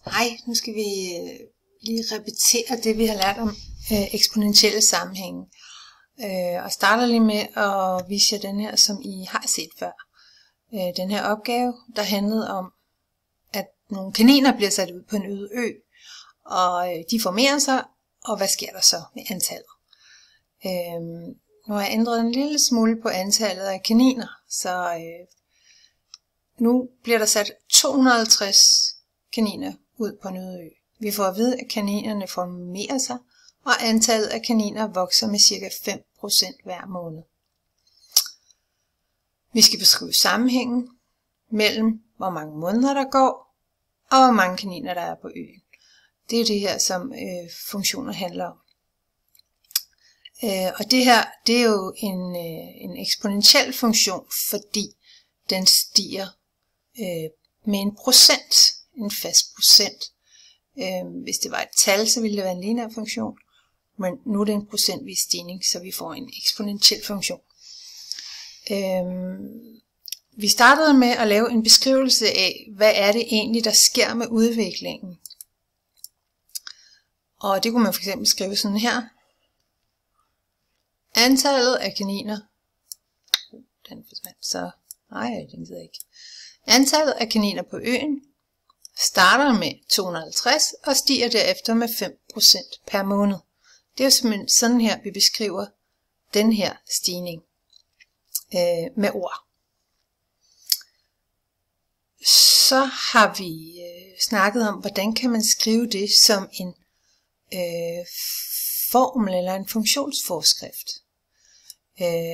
Hej, nu skal vi lige repetere det, vi har lært om eksponentielle sammenhænge. Og starter lige med at vise jer den her, som I har set før. Den her opgave, der handlede om, at nogle kaniner bliver sat ud på en øde ø, og de formerer sig, og hvad sker der så med antallet? Nu har jeg ændret en lille smule på antallet af kaniner, så nu bliver der sat 250 kaniner ud på en øde ø. Vi får at vide, at kaninerne formerer sig, og antallet af kaniner vokser med ca. 5% hver måned. Vi skal beskrive sammenhængen mellem, hvor mange måneder der går, og hvor mange kaniner der er på øen. Det er det her, som funktioner handler om. Og det her, det er jo en eksponentiel funktion, fordi den stiger med en procent, en fast procent. Hvis det var et tal, så ville det være en lineær funktion, men nu er det en procentvis stigning, så vi får en eksponentiel funktion. Vi startede med at lave en beskrivelse af, hvad er det egentlig, der sker med udviklingen. Og det kunne man for eksempel skrive sådan her. Antallet af kaniner, den forsvandt, så nej, den gider ikke. Antallet af kaniner på øen starter med 250 og stiger derefter med 5% per måned. Det er jo simpelthen sådan her, vi beskriver den her stigning med ord. Så har vi snakket om, hvordan kan man skrive det som en formel eller en funktionsforskrift.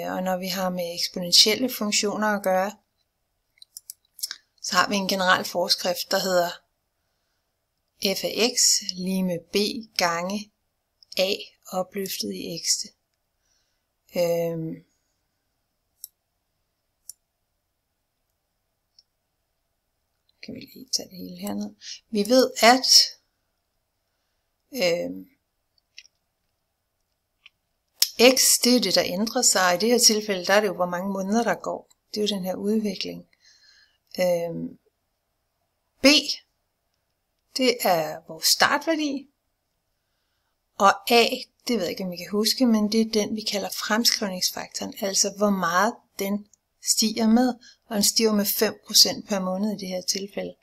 Og når vi har med eksponentielle funktioner at gøre, så har vi en generel forskrift, der hedder f af x lige med b gange a opløftet i x. Kan vi lige tage det hele herned. Vi ved, at x, det er det, der ændrer sig. I det her tilfælde, der er det jo, hvor mange måneder der går. Det er jo den her udvikling. B, det er vores startværdi. Og A, det ved jeg ikke, om I kan huske, men det er den, vi kalder fremskrivningsfaktoren. Altså, hvor meget den stiger med. Og den stiger med 5% per måned i det her tilfælde.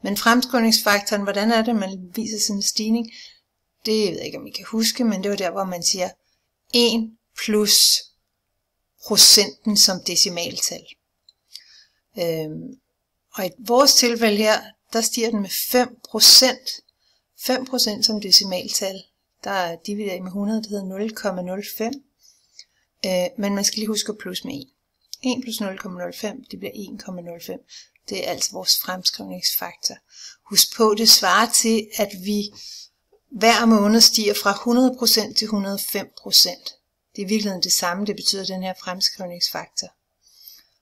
Men fremskrivningsfaktoren, hvordan er det, man viser sådan en stigning? Det ved jeg ikke, om I kan huske, men det var der, hvor man siger 1 plus procenten som decimaltal. Og i vores tilfælde her, der stiger den med 5%. 5% som decimaltal. Der dividerer I med 100, det hedder 0,05. Men man skal lige huske at plus med 1. 1 plus 0,05, det bliver 1,05. Det er altså vores fremskrivningsfaktor. Husk på, det svarer til, at vi hver måned stiger fra 100% til 105%. Det er i virkeligheden det samme, det betyder den her fremskrivningsfaktor.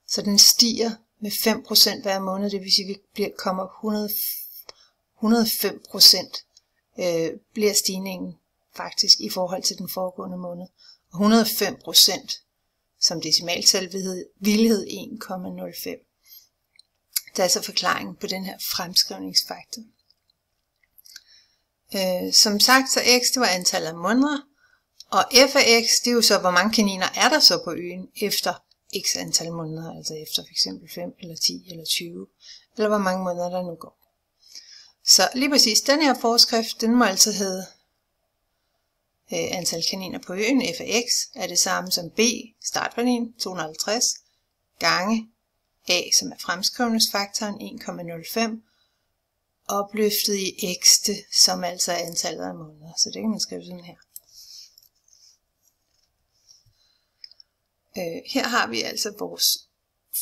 Så den stiger med 5% hver måned, det vil sige, at vi kommer 105% bliver stigningen faktisk i forhold til den foregående måned. Og 105% som decimaltal ville 1,05. Det er altså forklaringen på den her fremskrivningsfaktor. Som sagt, så x, det var antallet af måneder, og f af x, det er jo så, hvor mange kaniner er der så på øen efter x antal måneder, altså efter f.eks. 5 eller 10 eller 20, eller hvor mange måneder der nu går. Så lige præcis den her forskrift, den må altså hedde antal kaniner på øen, f af x, er det samme som b, startværdien, 250, gange a, som er fremskrivningsfaktoren, 1,05, opløftet i x, som altså er antallet af måneder. Så det kan man skrive sådan her. Her har vi altså vores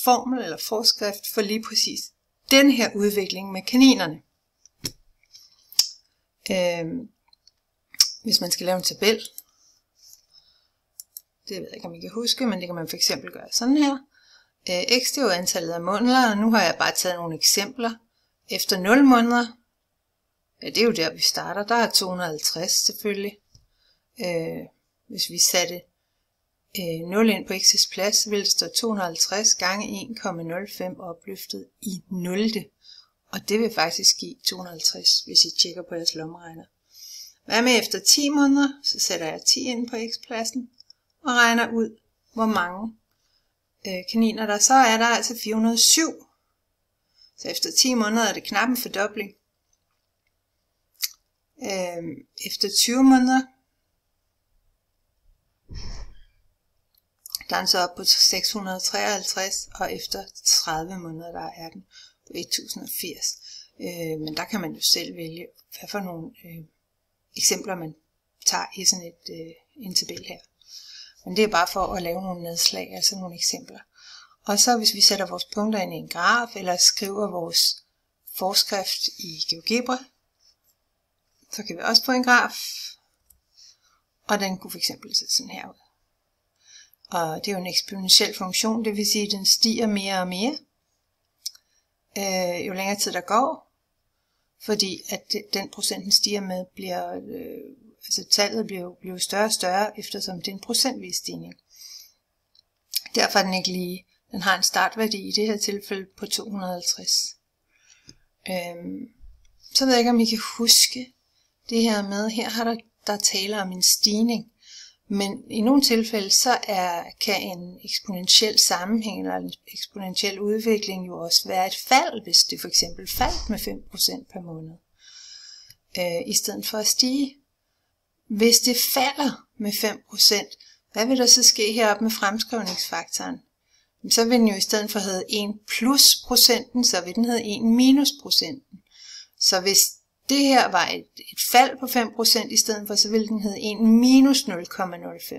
formel eller forskrift for lige præcis den her udvikling med kaninerne. Hvis man skal lave en tabel, det ved jeg ikke, om I kan huske, men det kan man for eksempel gøre sådan her. X, det er jo antallet af måneder, og nu har jeg bare taget nogle eksempler. Efter 0 måneder, ja, det er jo der, vi starter, der er 250 selvfølgelig. Hvis vi satte 0 ind på x's plads, så vil det stå 250 gange 1,05 opløftet i 0. Og det vil faktisk give 250, hvis I tjekker på jeres lommeregner. Hvad med efter 10 måneder? Så sætter jeg 10 ind på x-pladsen og regner ud, hvor mange kaniner der så er. Der altså 407. Så efter 10 måneder er det knap en fordobling. Efter 20 måneder, der er den så op på 653, og efter 30 måneder, der er den på 1080. Men der kan man jo selv vælge, hvad for nogle eksempler man tager i sådan en tabel her. Men det er bare for at lave nogle nedslag, altså nogle eksempler. Og så hvis vi sætter vores punkter ind i en graf, eller skriver vores forskrift i GeoGebra, så kan vi også få en graf, og den kunne fx se sådan her ud. Og det er jo en eksponentiel funktion, det vil sige, at den stiger mere og mere, jo længere tid der går, fordi at den procenten stiger med, bliver, altså tallet bliver større og større, eftersom det er en procentvis stigning. Derfor er den ikke lige, den har en startværdi i det her tilfælde på 250. Så ved jeg ikke, om I kan huske det her med, her har der taler om en stigning. Men i nogle tilfælde, så kan en eksponentiel sammenhæng eller en eksponentiel udvikling jo også være et fald, hvis det for eksempel faldt med 5% per måned, i stedet for at stige. Hvis det falder med 5%, hvad vil der så ske heroppe med fremskrivningsfaktoren? Så vil den jo i stedet for hedde 1 plus procenten, så vil den hedde 1 minus procenten. Så hvis det her var et fald på 5% i stedet for, så ville den hedde 1 minus 0,05.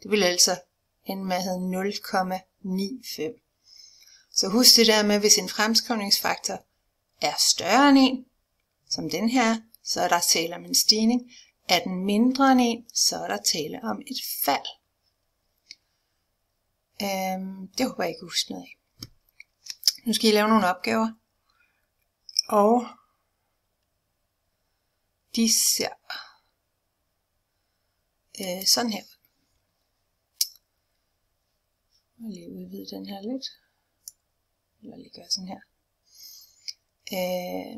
Det ville altså ende med at hedde 0,95. Så husk det der med, hvis en fremskrivningsfaktor er større end 1, som den her, så er der tale om en stigning. Er den mindre end 1, så er der tale om et fald. Det håber jeg ikke huske noget af. Nu skal I lave nogle opgaver. Og de ser sådan her. Jeg vil lige udvide den her lidt. Eller lige gøre sådan her.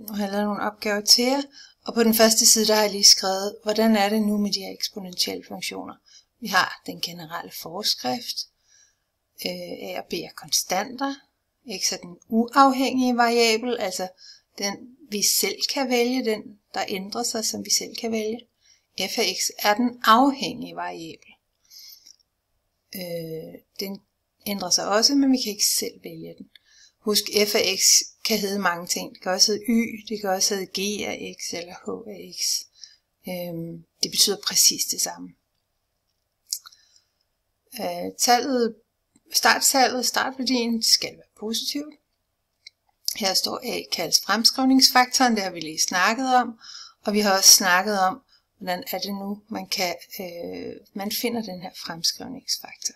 Nu har jeg lavet nogle opgaver til jer. Og på den første side, der har jeg lige skrevet, hvordan er det nu med de her eksponentielle funktioner. Vi har den generelle forskrift. A og B er konstanter. X er den uafhængige variabel, altså den vi selv kan vælge, den der ændrer sig, som vi selv kan vælge. F af x er den afhængige variabel. Den ændrer sig også, men vi kan ikke selv vælge den. Husk, f af x kan hedde mange ting. Det kan også hedde y, det kan også hedde g af x eller h af x. Det betyder præcis det samme. Startværdien skal være positivt. Her står A kaldes fremskrivningsfaktoren, det har vi lige snakket om. Og vi har også snakket om, hvordan er det nu, man finder den her fremskrivningsfaktor.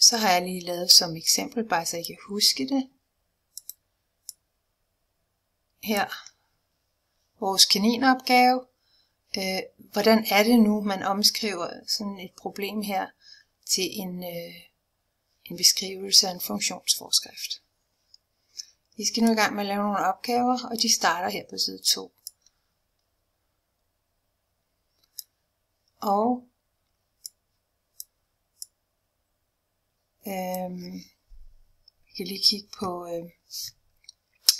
Så har jeg lige lavet som eksempel, bare så I kan huske det. Her, vores kaninopgave. Hvordan er det nu, man omskriver sådan et problem her til en beskrivelse af en funktionsforskrift. I skal nu i gang med at lave nogle opgaver, og de starter her på side 2. Og vi kan lige kigge på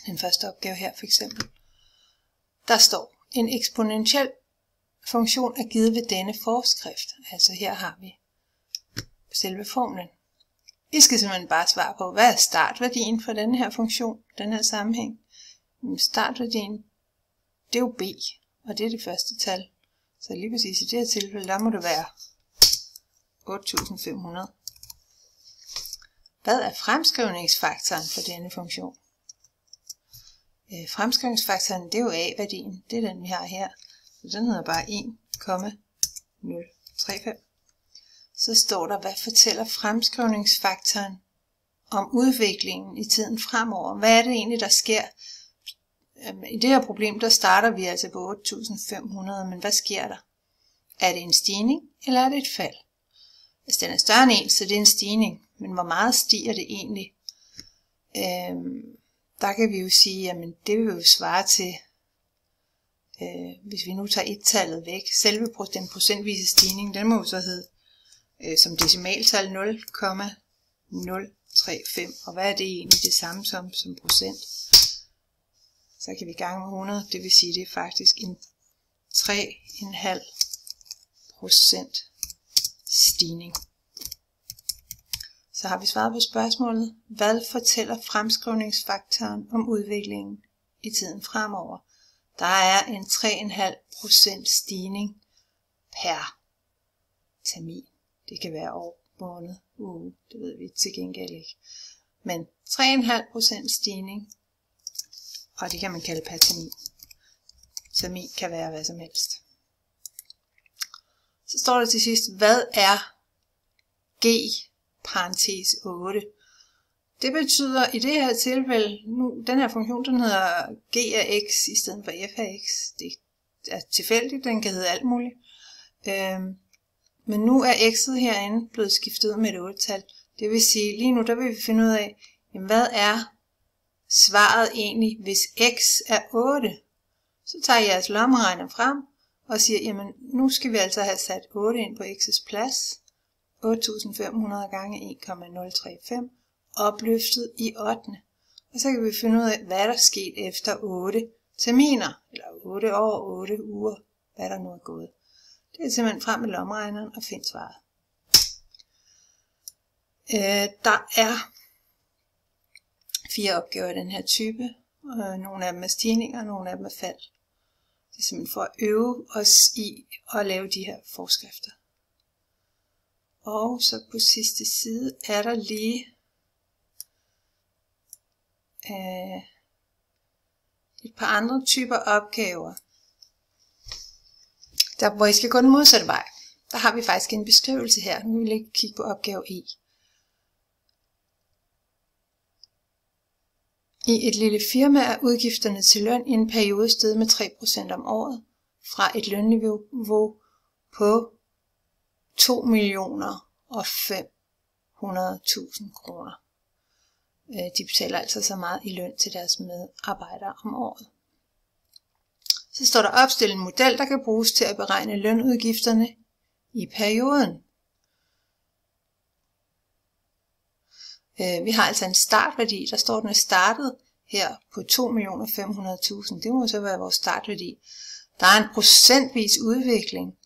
den første opgave her for eksempel. Der står, en eksponentiel funktion er givet ved denne forskrift. Altså her har vi selve formlen. I skal simpelthen bare svare på, hvad er startværdien for denne her funktion, den her sammenhæng. Startværdien, det er jo b, og det er det første tal. Så lige præcis i det her tilfælde, der må det være 8500. Hvad er fremskrivningsfaktoren for denne funktion? Fremskrivningsfaktoren, det er jo a-værdien, det er den vi har her. Så den hedder bare 1,035. Så står der, hvad fortæller fremskrivningsfaktoren om udviklingen i tiden fremover? Hvad er det egentlig, der sker? I det her problem, der starter vi altså på 8.500, men hvad sker der? Er det en stigning, eller er det et fald? Hvis den er større end 1, så det er en stigning, men hvor meget stiger det egentlig? der kan vi jo sige, jamen det vil jo svare til, hvis vi nu tager et-tallet væk, selve den procentvise stigning, den må jo så hedde som decimaltal 0,035, og hvad er det egentlig det samme som procent? Så kan vi gange med 100, det vil sige, det er faktisk en 3,5% stigning. Så har vi svaret på spørgsmålet, hvad fortæller fremskrivningsfaktoren om udviklingen i tiden fremover? Der er en 3,5% stigning per termin. Det kan være år, måned, uge, det ved vi til gengæld ikke. Men 3,5% stigning, og det kan man kalde per termin. Termin kan være hvad som helst. Så står der til sidst, hvad er G parentes 8? Det betyder i det her tilfælde, nu den her funktion, den hedder G af x i stedet for f af x. Det er tilfældigt, den kan hedde alt muligt. Men nu er x'et herinde blevet skiftet ud med et 8-tal. Det vil sige, lige nu der vil vi finde ud af, jamen, hvad er svaret egentlig, hvis x er 8? Så tager jeg jeres lommeregner frem og siger, jamen nu skal vi altså have sat 8 ind på x's plads. 8.500 gange 1,035 opløftet i 8. Og så kan vi finde ud af, hvad der er sket efter 8 terminer, eller 8 år, 8 uger, hvad der nu er gået. Det er simpelthen frem med lommeregneren og find svaret. Der er 4 opgaver af den her type. Nogle af dem er stigninger, nogle af dem er fald. Det er simpelthen for at øve os i at lave de her forskrifter. Og så på sidste side er der lige et par andre typer opgaver. Der hvor I skal gå den modsatte vej. Der har vi faktisk en beskrivelse her. Nu vil jeg kigge på opgave E. I et lille firma er udgifterne til løn i en periode steget med 3% om året fra et lønniveau på 2.500.000 kroner. De betaler altså så meget i løn til deres medarbejdere om året. Så står der opstillet en model, der kan bruges til at beregne lønudgifterne i perioden. Vi har altså en startværdi, der står den er startet her på 2.500.000. Det må så være vores startværdi. Der er en procentvis udvikling,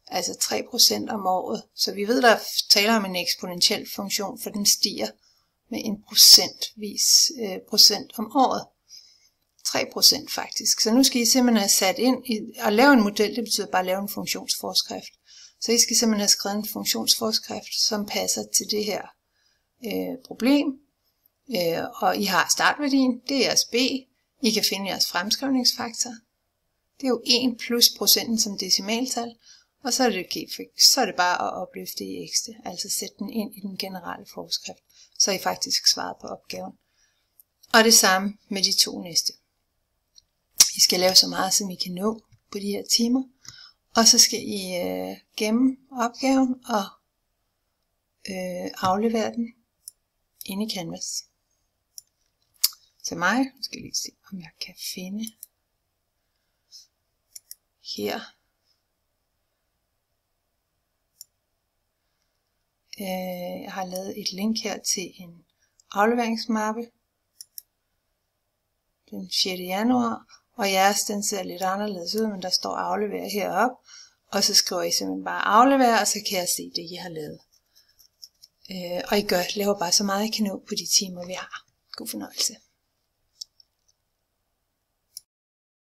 altså 3% om året. Så vi ved, der taler om en eksponentiel funktion, for den stiger med en procent om året. 3% faktisk. Så nu skal I simpelthen have sat ind og lave en model, det betyder bare at lave en funktionsforskrift. Så I skal simpelthen have skrevet en funktionsforskrift, som passer til det her problem. Og I har startværdien, det er jeres B. I kan finde jeres fremskrivningsfaktor. Det er jo 1 plus procenten som decimaltal. Og så er det bare at opløfte i x, altså sætte den ind i den generelle forskrift. Så er I faktisk svaret på opgaven. Og det samme med de to næste. I skal lave så meget, som I kan nå på de her timer. Og så skal I gemme opgaven og aflevere den inde i Canvas. Til mig, nu skal jeg lige se, om jeg kan finde her. Jeg har lavet et link her til en afleveringsmappe den 6. januar, og jeres den ser lidt anderledes ud, men der står aflever heroppe, og så skriver I simpelthen bare aflever, og så kan jeg se det, I har lavet. Og I laver bare så meget, I kan nå på de timer, vi har. God fornøjelse.